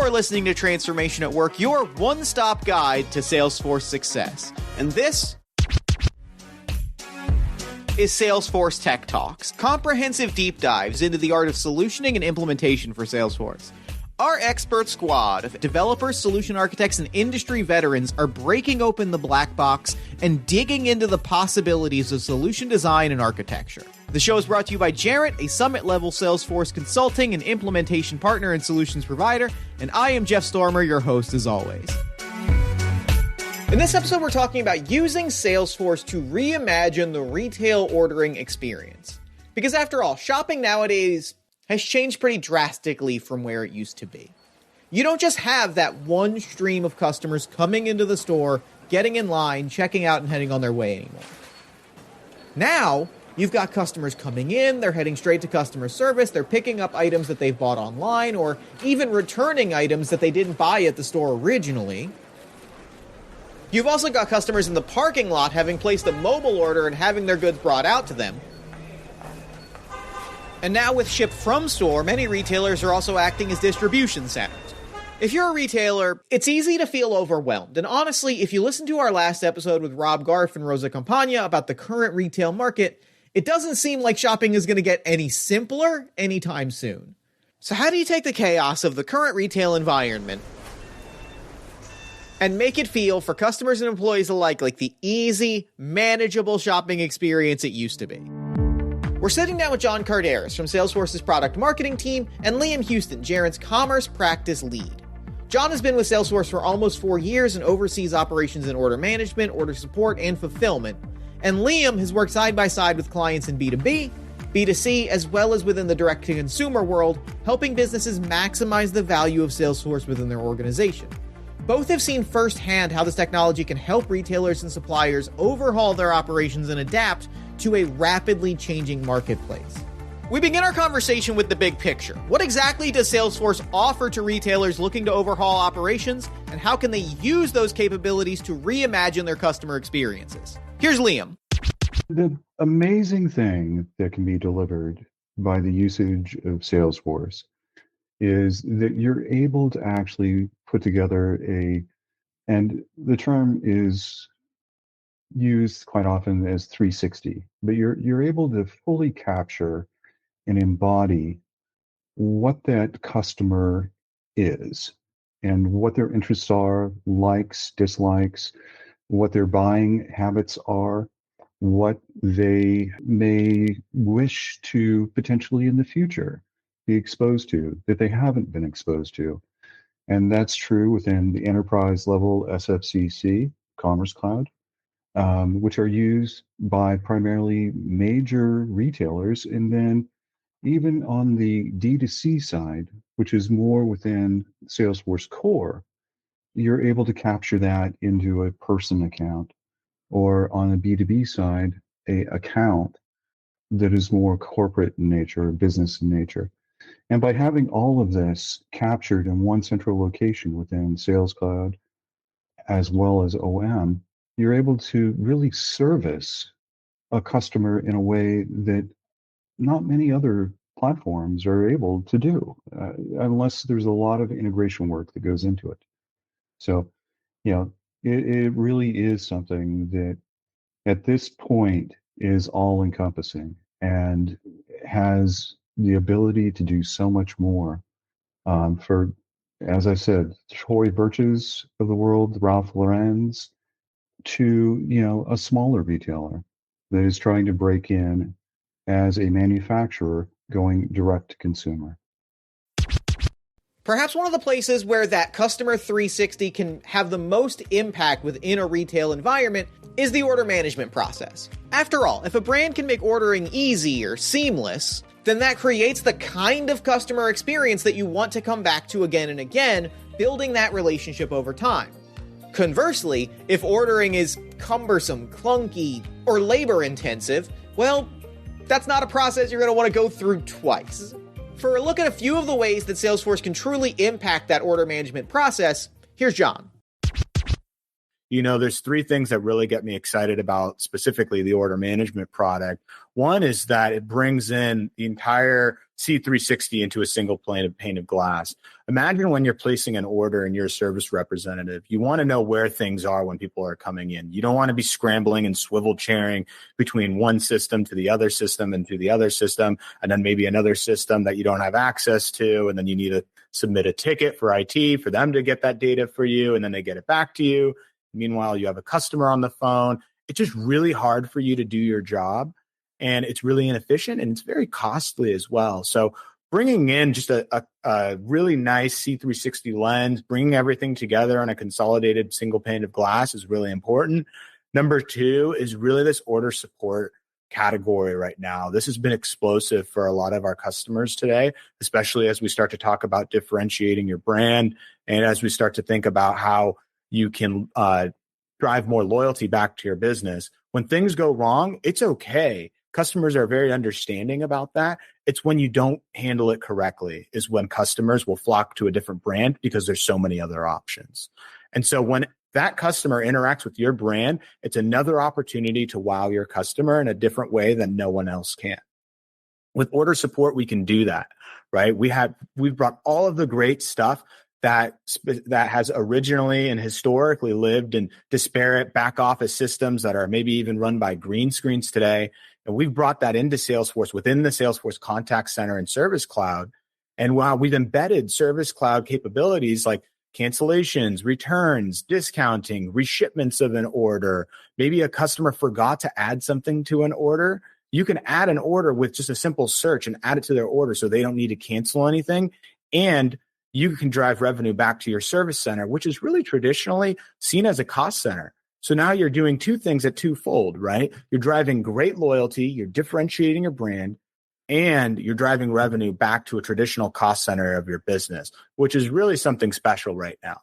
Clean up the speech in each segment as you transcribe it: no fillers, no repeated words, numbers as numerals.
You're listening to Transformation at Work, your one-stop guide to Salesforce success. And this is Salesforce Tech Talks, comprehensive deep dives into the art of solutioning and implementation for Salesforce. Our expert squad of developers, solution architects, and industry veterans are breaking open the black box and digging into the possibilities of solution design and architecture. The show is brought to you by Jarrett, a summit-level Salesforce consulting and implementation partner and solutions provider, and I am Jeff Stormer, your host as always. In this episode, we're talking about using Salesforce to reimagine the retail ordering experience. Because after all, shopping nowadays has changed pretty drastically from where it used to be. You don't just have that one stream of customers coming into the store, getting in line, checking out, and heading on their way anymore. Now, you've got customers coming in, they're heading straight to customer service, they're picking up items that they've bought online, or even returning items that they didn't buy at the store originally. You've also got customers in the parking lot having placed a mobile order and having their goods brought out to them. And now with Ship From Store, many retailers are also acting as distribution centers. If you're a retailer, it's easy to feel overwhelmed. And honestly, if you listen to our last episode with Rob Garf and Rosa Campagna about the current retail market, it doesn't seem like shopping is going to get any simpler anytime soon. So how do you take the chaos of the current retail environment and make it feel for customers and employees alike like the easy, manageable shopping experience it used to be? We're sitting down with John Carderas from Salesforce's product marketing team and Liam Houston, Jarrett's commerce practice lead. John has been with Salesforce for almost 4 years and oversees operations in order management, order support, and fulfillment. And Liam has worked side by side with clients in B2B, B2C, as well as within the direct-to-consumer world, helping businesses maximize the value of Salesforce within their organization. Both have seen firsthand how this technology can help retailers and suppliers overhaul their operations and adapt to a rapidly changing marketplace. We begin our conversation with the big picture. What exactly does Salesforce offer to retailers looking to overhaul operations, and how can they use those capabilities to reimagine their customer experiences? Here's Liam. The amazing thing that can be delivered by the usage of Salesforce is that you're able to actually put together and the term is used quite often as 360, but you're able to fully capture and embody what that customer is and what their interests are, likes, dislikes, what their buying habits are, what they may wish to potentially in the future be exposed to that they haven't been exposed to. And that's true within the enterprise level SFCC, Commerce Cloud, which are used by primarily major retailers. And then even on the D2C side, which is more within Salesforce Core, you're able to capture that into a person account, or on the B2B side, a account that is more corporate in nature, business in nature. And by having all of this captured in one central location within Sales Cloud, as well as OM, you're able to really service a customer in a way that not many other platforms are able to do, unless there's a lot of integration work that goes into it. So, it really is something that at this point is all encompassing and has the ability to do so much more for, as I said, Tory Burch's of the world, Ralph Lauren's, to, a smaller retailer that is trying to break in as a manufacturer going direct to consumer. Perhaps one of the places where that customer 360 can have the most impact within a retail environment is the order management process. After all, if a brand can make ordering easy or seamless, then that creates the kind of customer experience that you want to come back to again and again, building that relationship over time. Conversely, if ordering is cumbersome, clunky, or labor-intensive, well, that's not a process you're going to want to go through twice. For a look at a few of the ways that Salesforce can truly impact that order management process, here's John. There's 3 things that really get me excited about specifically the order management product. One is that it brings in the entire C360 into a single pane of glass. Imagine when you're placing an order and you're a service representative, you want to know where things are when people are coming in. You don't want to be scrambling and swivel chairing between one system to the other system and to the other system, and then maybe another system that you don't have access to, and then you need to submit a ticket for IT for them to get that data for you, and then they get it back to you. Meanwhile, you have a customer on the phone. It's just really hard for you to do your job, and it's really inefficient, and it's very costly as well. So bringing in just a really nice C360 lens, bringing everything together on a consolidated single pane of glass is really important. Number two is really this order support category right now. This has been explosive for a lot of our customers today, especially as we start to talk about differentiating your brand and as we start to think about how you can drive more loyalty back to your business. When things go wrong, it's okay. Customers are very understanding about that. It's when you don't handle it correctly is when customers will flock to a different brand because there's so many other options. And so when that customer interacts with your brand, it's another opportunity to wow your customer in a different way than no one else can. With order support, we can do that, right? We've brought all of the great stuff that has originally and historically lived in disparate back office systems that are maybe even run by green screens today. And we've brought that into Salesforce within the Salesforce Contact Center and Service Cloud. And while we've embedded Service Cloud capabilities like cancellations, returns, discounting, reshipments of an order, maybe a customer forgot to add something to an order, you can add an order with just a simple search and add it to their order so they don't need to cancel anything. And you can drive revenue back to your service center, which is really traditionally seen as a cost center. So now you're doing two things at twofold, right? You're driving great loyalty, you're differentiating your brand, and you're driving revenue back to a traditional cost center of your business, which is really something special right now.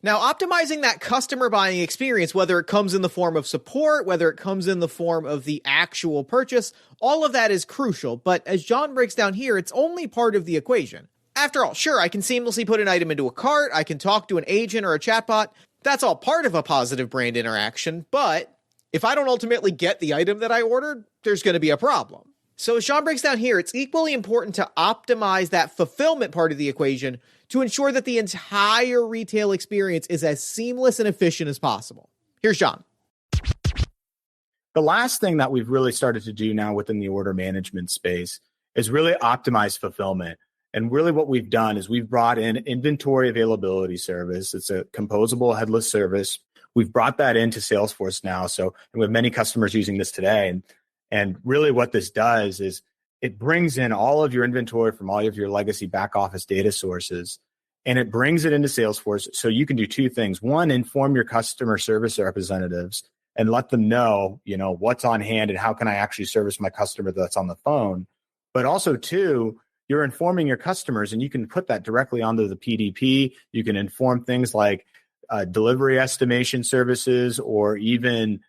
Now, optimizing that customer buying experience, whether it comes in the form of support, whether it comes in the form of the actual purchase, all of that is crucial. But as John breaks down here, it's only part of the equation. After all, sure, I can seamlessly put an item into a cart, I can talk to an agent or a chatbot. That's all part of a positive brand interaction, but if I don't ultimately get the item that I ordered, there's going to be a problem. So as Sean breaks down here, it's equally important to optimize that fulfillment part of the equation to ensure that the entire retail experience is as seamless and efficient as possible. Here's Sean. The last thing that we've really started to do now within the order management space is really optimize fulfillment. And really what we've done is we've brought in inventory availability service. It's a composable headless service. We've brought that into Salesforce now. And we have many customers using this today. And really what this does is it brings in all of your inventory from all of your legacy back office data sources, and it brings it into Salesforce. So you can do two things. One, inform your customer service representatives and let them know, what's on hand and how can I actually service my customer that's on the phone. But also two, you're informing your customers, and you can put that directly onto the PDP. You can inform things like delivery estimation services, or even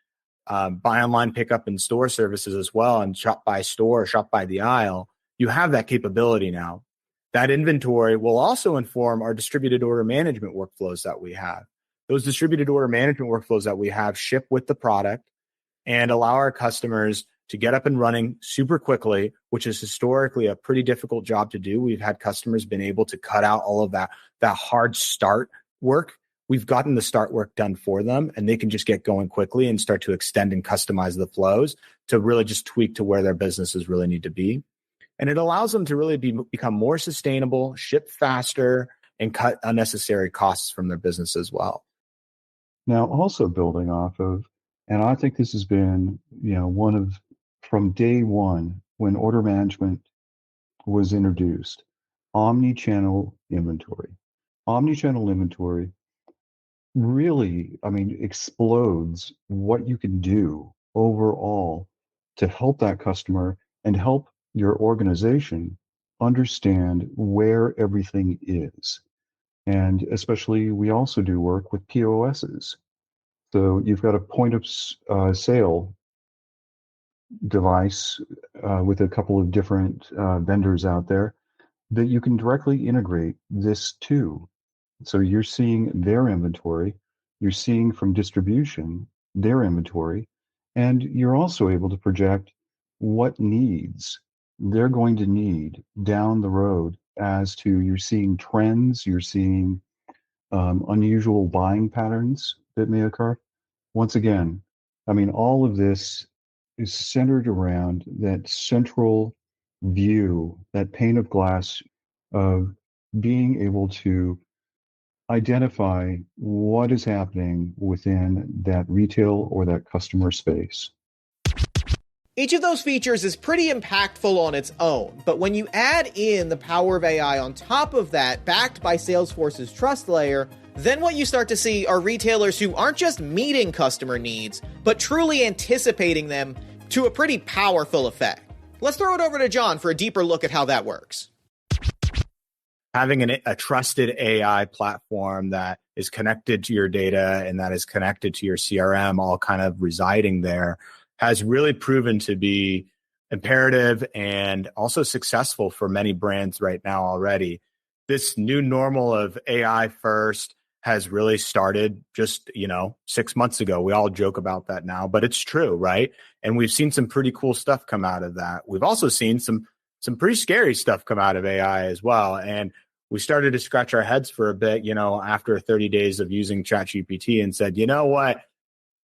buy online, pick up in store services as well, and shop by store, shop by the aisle. You have that capability now. That inventory will also inform our distributed order management workflows that we have. Those distributed order management workflows that we have ship with the product and allow our customers to get up and running super quickly, which is historically a pretty difficult job to do. We've had customers been able to cut out all of that hard start work. We've gotten the start work done for them, and they can just get going quickly and start to extend and customize the flows to really just tweak to where their businesses really need to be. And it allows them to really become more sustainable, ship faster, and cut unnecessary costs from their business as well. Now, also building off of, and I think this has been, one of, from day one, when order management was introduced, omnichannel inventory. Omnichannel inventory really, explodes what you can do overall to help that customer and help your organization understand where everything is. And especially, we also do work with POSs. So you've got a point of sale device with a couple of different vendors out there that you can directly integrate this to. So you're seeing their inventory, you're seeing from distribution their inventory, And you're also able to project what needs they're going to need down the road as to you're seeing trends, you're seeing unusual buying patterns that may occur. Once again, I mean, all of this is centered around that central view, that pane of glass of being able to identify what is happening within that retail or that customer space. Each of those features is pretty impactful on its own, but when you add in the power of AI on top of that, backed by Salesforce's trust layer, then what you start to see are retailers who aren't just meeting customer needs, but truly anticipating them to a pretty powerful effect. Let's throw it over to John for a deeper look at how that works. Having a trusted AI platform that is connected to your data and that is connected to your CRM, all kind of residing there, has really proven to be imperative and also successful for many brands right now already. This new normal of AI first has really started just, 6 months ago. We all joke about that now, but it's true, right? And we've seen some pretty cool stuff come out of that. We've also seen some pretty scary stuff come out of AI as well. And we started to scratch our heads for a bit, after 30 days of using ChatGPT, and said, you know what?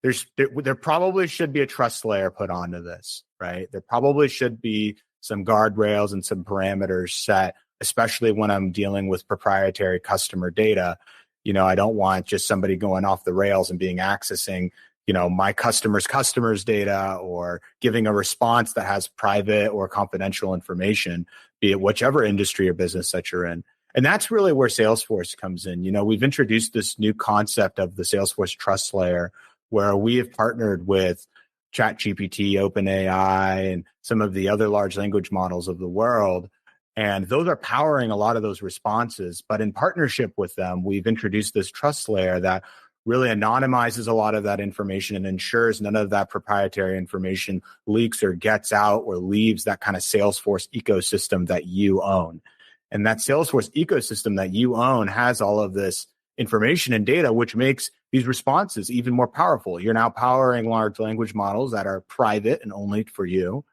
There probably should be a trust layer put onto this, right? There probably should be some guardrails and some parameters set, especially when I'm dealing with proprietary customer data. I don't want just somebody going off the rails and accessing, my customer's data, or giving a response that has private or confidential information, be it whichever industry or business that you're in. And that's really where Salesforce comes in. We've introduced this new concept of the Salesforce trust layer, where we have partnered with ChatGPT, OpenAI, and some of the other large language models of the world. And those are powering a lot of those responses. But in partnership with them, we've introduced this trust layer that really anonymizes a lot of that information and ensures none of that proprietary information leaks or gets out or leaves that kind of Salesforce ecosystem that you own. And that Salesforce ecosystem that you own has all of this information and data, which makes these responses even more powerful. You're now powering large language models that are private and only for you.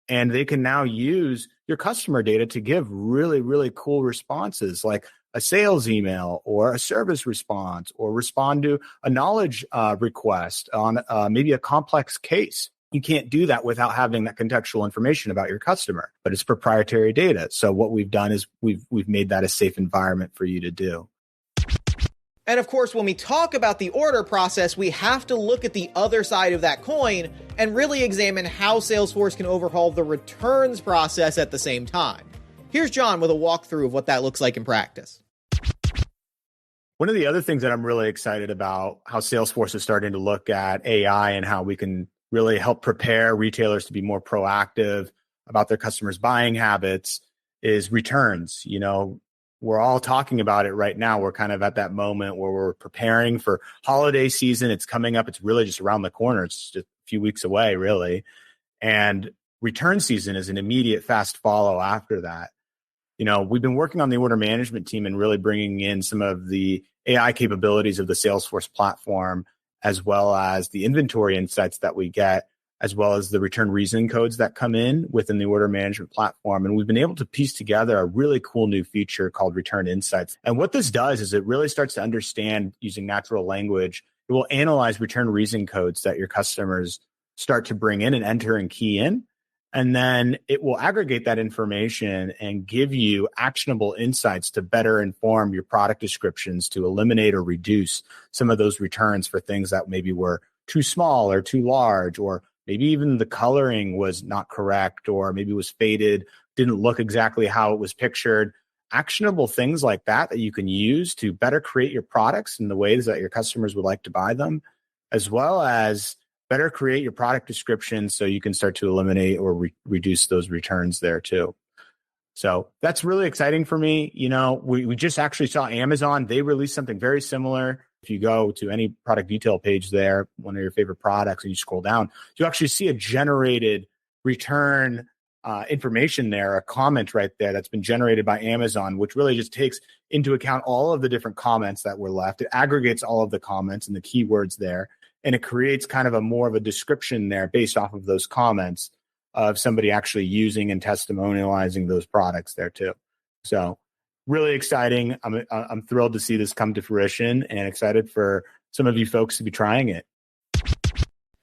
And they can now use your customer data to give really, really cool responses, like a sales email or a service response, or respond to a knowledge request on maybe a complex case. You can't do that without having that contextual information about your customer, but it's proprietary data. So what we've done is we've made that a safe environment for you to do. And of course, when we talk about the order process, we have to look at the other side of that coin and really examine how Salesforce can overhaul the returns process at the same time. Here's John with a walkthrough of what that looks like in practice. One of the other things that I'm really excited about, how Salesforce is starting to look at AI and how we can really help prepare retailers to be more proactive about their customers' buying habits, is returns. We're all talking about it right now. We're kind of at that moment where we're preparing for holiday season. It's coming up. It's really just around the corner. It's just a few weeks away, really. And return season is an immediate fast follow after that. We've been working on the order management team and really bringing in some of the AI capabilities of the Salesforce platform, as well as the inventory insights that we get, as well as the return reason codes that come in within the order management platform. And we've been able to piece together a really cool new feature called Return Insights. And what this does is it really starts to understand, using natural language, it will analyze return reason codes that your customers start to bring in and enter and key in. And then it will aggregate that information and give you actionable insights to better inform your product descriptions, to eliminate or reduce some of those returns for things that maybe were too small or too large, or maybe even the coloring was not correct, or maybe was faded, didn't look exactly how it was pictured. Actionable things like that you can use to better create your products in the ways that your customers would like to buy them, as well as better create your product description so you can start to eliminate or reduce those returns there too. So that's really exciting for me. We just actually saw Amazon. They released something very similar. If you go to any product detail page there, one of your favorite products, and you scroll down, you actually see a generated return information there, a comment right there that's been generated by Amazon, which really just takes into account all of the different comments that were left. It aggregates all of the comments and the keywords there, And it creates kind of a more of a description there based off of those comments of somebody actually using and testimonializing those products there too. So really exciting. I'm thrilled to see this come to fruition and excited for some of you folks to be trying it.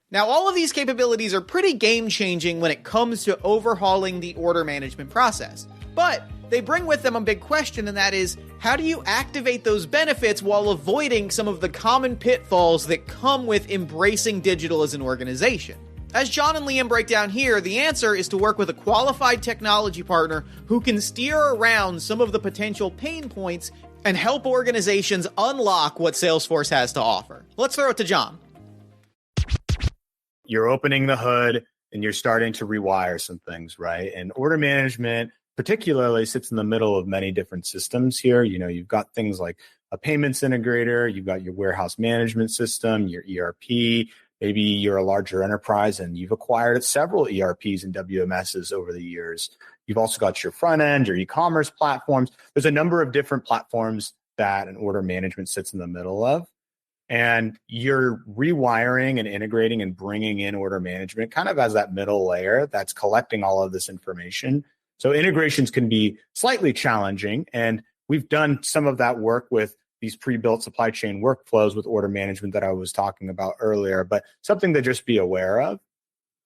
Now, all of these capabilities are pretty game-changing when it comes to overhauling the order management process. But they bring with them a big question, and that is, how do you activate those benefits while avoiding some of the common pitfalls that come with embracing digital as an organization? As John and Liam break down here, the answer is to work with a qualified technology partner who can steer around some of the potential pain points and help organizations unlock what Salesforce has to offer. Let's throw it to John. You're opening the hood and you're starting to rewire some things, right? And order management particularly sits in the middle of many different systems here. You know, you've got things like a payments integrator, you've got your warehouse management system, your ERP. Maybe you're a larger enterprise and you've acquired several ERPs and WMSs over the years. You've also got your front end, your e-commerce platforms. There's a number of different platforms that an order management sits in the middle of. And you're rewiring and integrating and bringing in order management kind of as that middle layer that's collecting all of this information. So integrations can be slightly challenging. And we've done some of that work with these pre-built supply chain workflows with order management that I was talking about earlier, but something to just be aware of.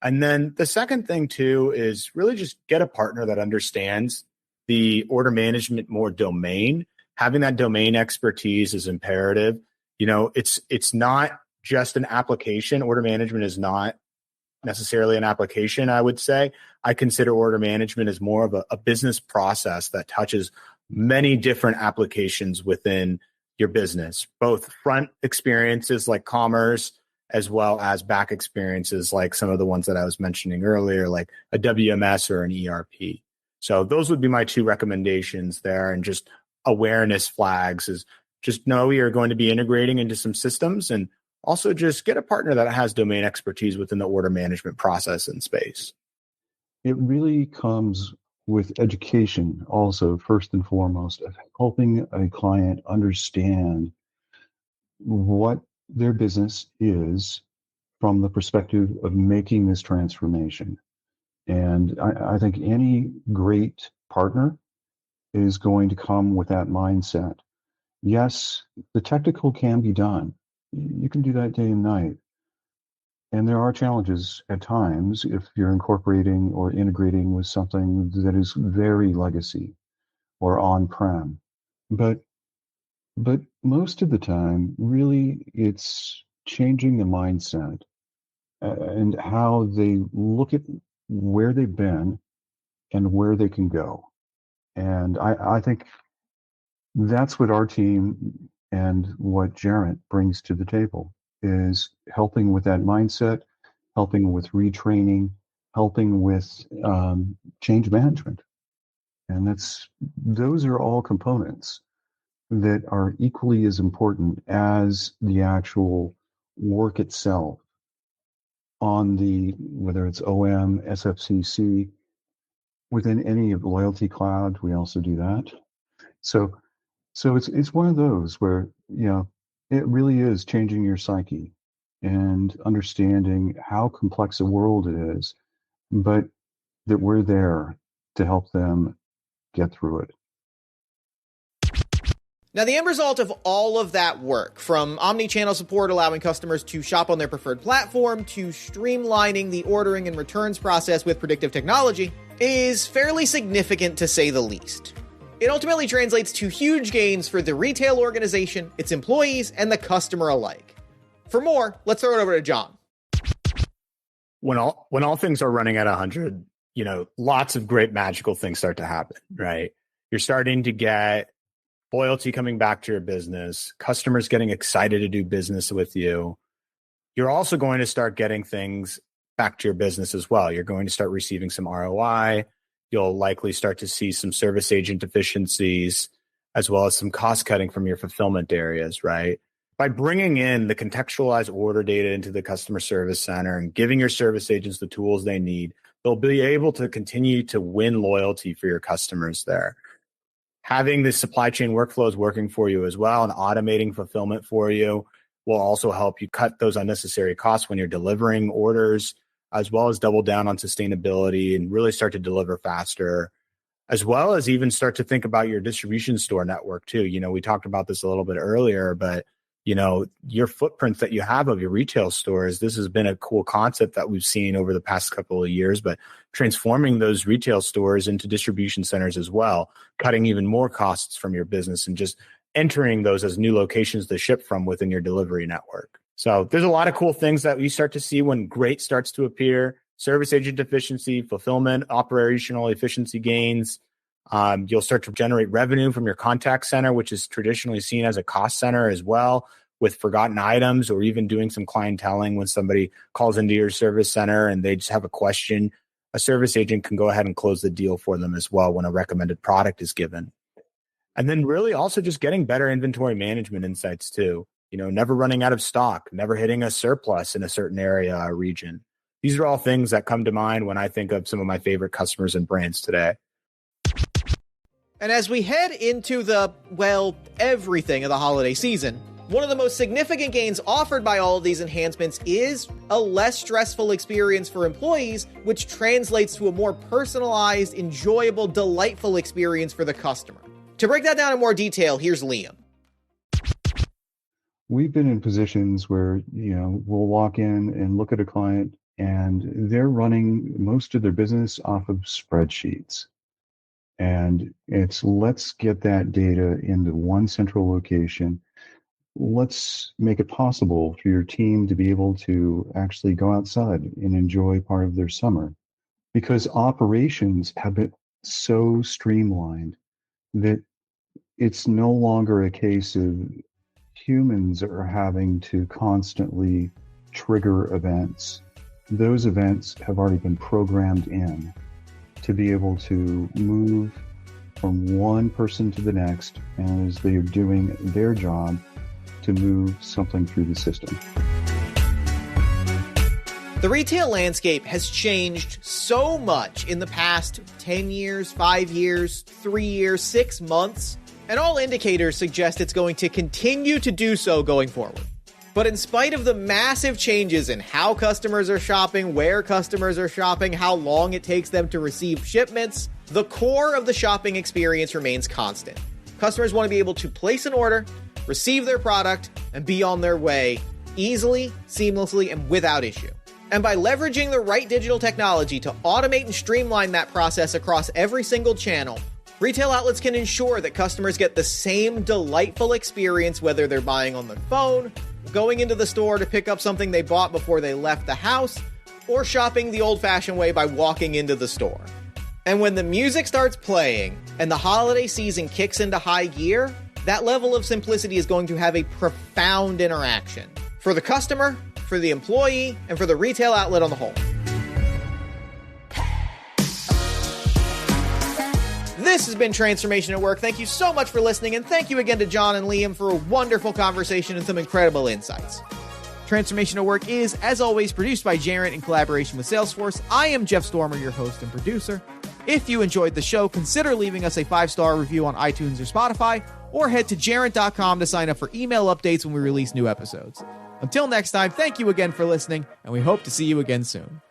And then the second thing too is really just get a partner that understands the order management more domain. Having that domain expertise is imperative. You know, it's not just an application. Order management is not necessarily an application, I would say. I consider order management as more of a business process that touches many different applications within your business, both front experiences like commerce, as well as back experiences like some of the ones that I was mentioning earlier, like a WMS or an ERP. So those would be my two recommendations there, and just awareness flags is just know you're going to be integrating into some systems, and also just get a partner that has domain expertise within the order management process and space. It really comes with education also, first and foremost, of helping a client understand what their business is from the perspective of making this transformation. And I think any great partner is going to come with that mindset. Yes, the technical can be done. You can do that day and night. And there are challenges at times if you're incorporating or integrating with something that is very legacy or on-prem. But most of the time, really, it's changing the mindset and how they look at where they've been and where they can go. And I think that's what our team and what Jarrett brings to the table, is helping with that mindset, helping with retraining, helping with change management. And those are all components that are equally as important as the actual work itself on whether it's OM, SFCC, within any of Loyalty Cloud, we also do that. So it's one of those where, you know, it really is changing your psyche and understanding how complex a world it is, but that we're there to help them get through it. Now, the end result of all of that work, from omnichannel support allowing customers to shop on their preferred platform to streamlining the ordering and returns process with predictive technology, is fairly significant to say the least. It ultimately translates to huge gains for the retail organization, its employees, and the customer alike. For more, let's throw it over to John. When all things are running at 100, you know, lots of great magical things start to happen, right? You're starting to get loyalty coming back to your business, customers getting excited to do business with you. You're also going to start getting things back to your business as well. You're going to start receiving some ROI. You'll likely start to see some service agent efficiencies, as well as some cost cutting from your fulfillment areas, right? By bringing in the contextualized order data into the customer service center and giving your service agents the tools they need, they'll be able to continue to win loyalty for your customers there. Having the supply chain workflows working for you as well and automating fulfillment for you will also help you cut those unnecessary costs when you're delivering orders, as well as double down on sustainability and really start to deliver faster, as well as even start to think about your distribution store network too. We talked about this a little bit earlier, but your footprints that you have of your retail stores, this has been a cool concept that we've seen over the past couple of years, but transforming those retail stores into distribution centers as well, cutting even more costs from your business and just entering those as new locations to ship from within your delivery network. So there's a lot of cool things that we start to see when great starts to appear: service agent efficiency, fulfillment, operational efficiency gains. You'll start to generate revenue from your contact center, which is traditionally seen as a cost center as well, with forgotten items, or even doing some clienteling when somebody calls into your service center and they just have a question. A service agent can go ahead and close the deal for them as well when a recommended product is given. And then really also just getting better inventory management insights too. Never running out of stock, never hitting a surplus in a certain area or region. These are all things that come to mind when I think of some of my favorite customers and brands today. And as we head into everything of the holiday season, one of the most significant gains offered by all of these enhancements is a less stressful experience for employees, which translates to a more personalized, enjoyable, delightful experience for the customer. To break that down in more detail, here's Liam. We've been in positions where, we'll walk in and look at a client and they're running most of their business off of spreadsheets. And it's, let's get that data into one central location. Let's make it possible for your team to be able to actually go outside and enjoy part of their summer, because operations have been so streamlined that it's no longer a case of humans are having to constantly trigger events. Those events have already been programmed in to be able to move from one person to the next as they are doing their job to move something through the system. The retail landscape has changed so much in the past 10 years, 5 years, 3 years, 6 months, and all indicators suggest it's going to continue to do so going forward. But in spite of the massive changes in how customers are shopping, where customers are shopping, how long it takes them to receive shipments, the core of the shopping experience remains constant. Customers want to be able to place an order, receive their product, and be on their way easily, seamlessly, and without issue. And by leveraging the right digital technology to automate and streamline that process across every single channel, retail outlets can ensure that customers get the same delightful experience whether they're buying on the phone, going into the store to pick up something they bought before they left the house, or shopping the old-fashioned way by walking into the store. And when the music starts playing and the holiday season kicks into high gear, that level of simplicity is going to have a profound interaction for the customer, for the employee, and for the retail outlet on the whole. This has been Transformation at Work. Thank you so much for listening, and thank you again to John and Liam for a wonderful conversation and some incredible insights. Transformation at Work is, as always, produced by Jarrett in collaboration with Salesforce. I am Jeff Stormer, your host and producer. If you enjoyed the show, consider leaving us a 5-star review on iTunes or Spotify, or head to jarrett.com to sign up for email updates when we release new episodes. Until next time, thank you again for listening, and we hope to see you again soon.